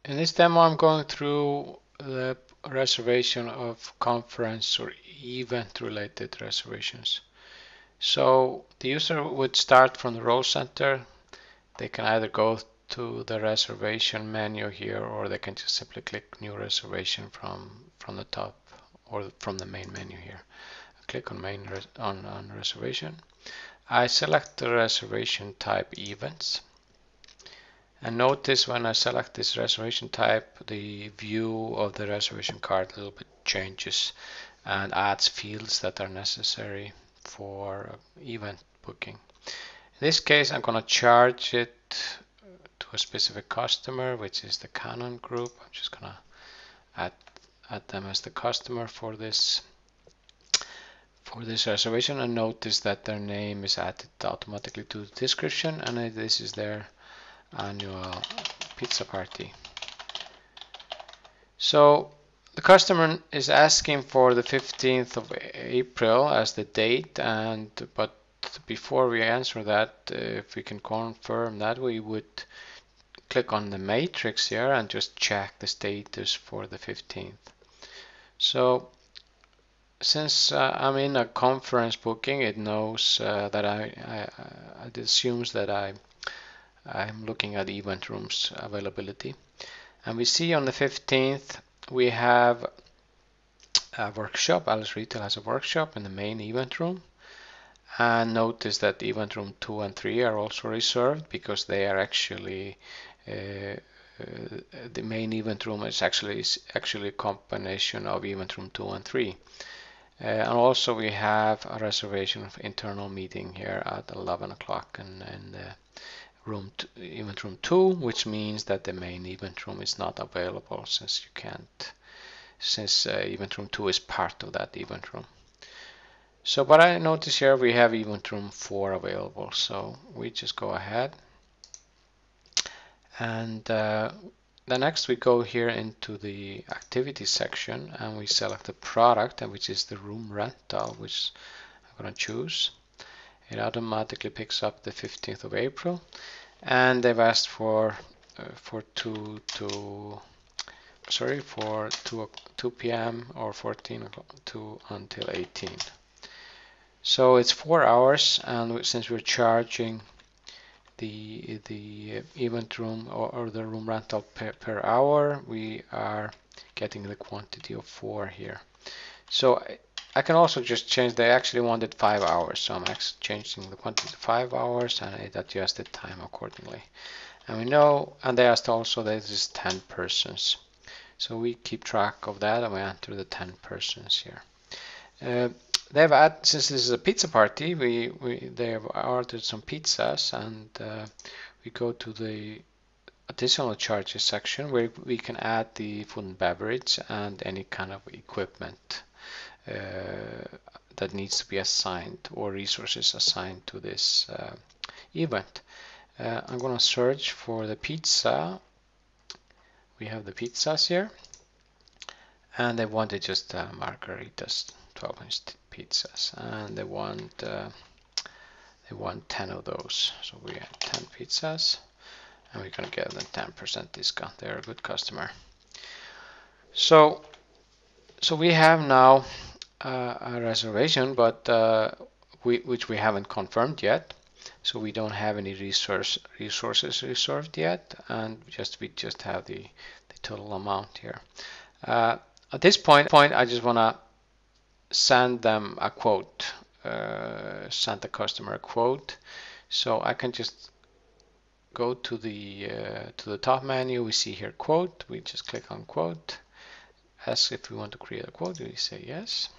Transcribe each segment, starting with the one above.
In this demo, I'm going through the reservation of conference or event related reservations. So the user would start from the role center. They can either go to the reservation menu here, or they can just simply click new reservation from the top or from the main menu here. I click on on reservation. I select the reservation type events. And notice when I select this reservation type, the view of the reservation card a little bit changes and adds fields that are necessary for event booking. In this case, I'm going to charge it to a specific customer, which is the Canon group. I'm just going to add them as the customer for this reservation, and notice that their name is added automatically to the description, and this is their annual pizza party. So the customer is asking for the 15th of April as the date, but before we answer that, if we can confirm that, we would click on the matrix here and just check the status for the 15th. So since I'm in a conference booking, it knows that it assumes that I'm looking at event rooms availability. And we see on the 15th we have a workshop. Alice Retail has a workshop in the main event room. And notice that event room 2 and 3 are also reserved because they are actually the main event room is actually a combination of event room 2 and 3. And also we have a reservation of internal meeting here at 11 o'clock in event room 2, which means that the main event room is not available since event room 2 is part of that event room. So, but I notice here we have event room 4 available, so we just go ahead and then next we go here into the activity section and we select the product, which is the room rental, which I'm going to choose. It automatically picks up the 15th of April, and they've asked for 2 p.m. or 14 to until 18. So it's 4 hours, and since we're charging the event room or the room rental per hour, we are getting the quantity of 4 here. So I can also just change. They actually wanted 5 hours, so I'm actually changing the quantity to 5 hours, and it adjusted time accordingly. And we know, and they asked also that this is 10 persons. So we keep track of that, and we enter the 10 persons here. They've added, since this is a pizza party, they have ordered some pizzas, and we go to the additional charges section where we can add the food and beverage and any kind of equipment that needs to be assigned or resources assigned to this event. I'm going to search for the pizza. We have the pizzas here, and they wanted just margaritas, 12-inch pizzas, and they want 10 of those. So we have 10 pizzas, and we're going to give them 10% discount. They're a good customer. So we have now a reservation, but which we haven't confirmed yet. So we don't have any resources reserved yet, and we just have the total amount here. At this point, I just want to send them a quote, send the customer a quote. So I can just go to the top menu. We see here quote. We just click on quote. Ask if we want to create a quote. We say yes.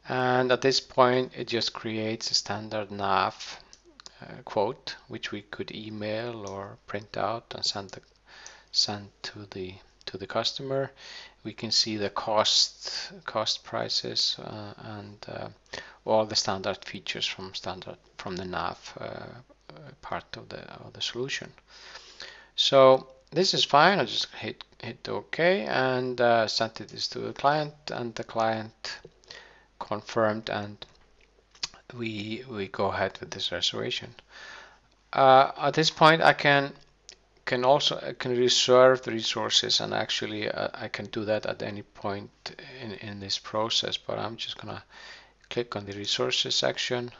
And at this point, it just creates a standard NAV quote, which we could email or print out and send to the customer. We can see the cost prices and all the standard features from the NAV part of the solution. So this is fine. I just hit OK and sent it to the client, and the client confirmed, and we go ahead with this reservation. At this point, I can can reserve the resources, and actually I can do that at any point in this process, but I'm just gonna click on the resources section.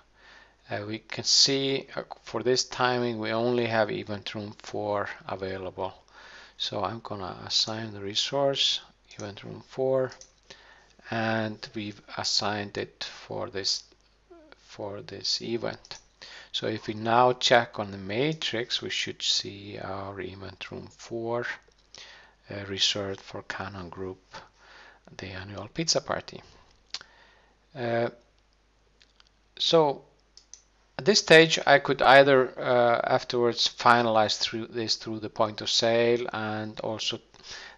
We can see for this timing we only have event room 4 available, so I'm gonna assign the resource event room 4, and we've assigned it for this event. So if we now check on the matrix, we should see our event room 4 reserved for Canon Group, the annual pizza party. So at this stage, I could either afterwards finalize through the point of sale, and also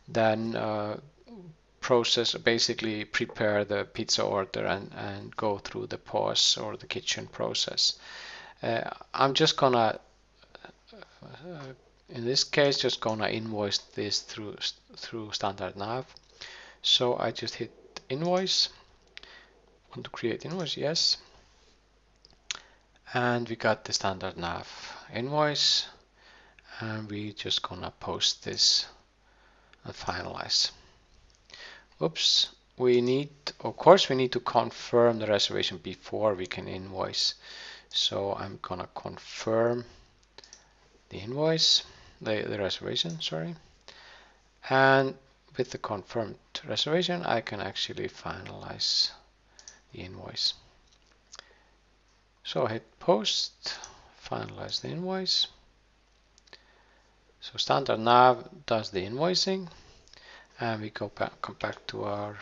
then basically prepare the pizza order and go through the POS or the kitchen process. I'm just gonna, in this case, just gonna invoice this through standard nav. So I just hit invoice. Want to create invoice? Yes. And we got the standard nav invoice, and we just gonna post this and finalize. Oops, of course we need to confirm the reservation before we can invoice. So I'm gonna confirm the invoice, the reservation, sorry. And with the confirmed reservation, I can actually finalize the invoice. So I hit post, finalize the invoice. So standard nav does the invoicing, and we come back to our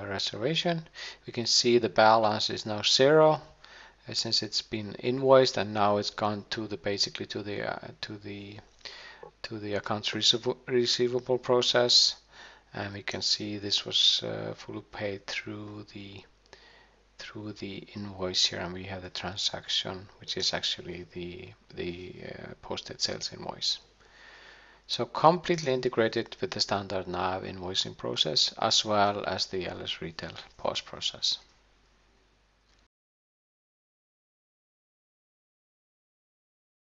reservation. We can see the balance is now 0 since it's been invoiced, and now it's gone to the basically to the accounts receivable process, and we can see this was fully paid through the invoice here, and we have the transaction, which is actually the posted sales invoice. So completely integrated with the standard nav invoicing process, as well as the LS Retail POS process.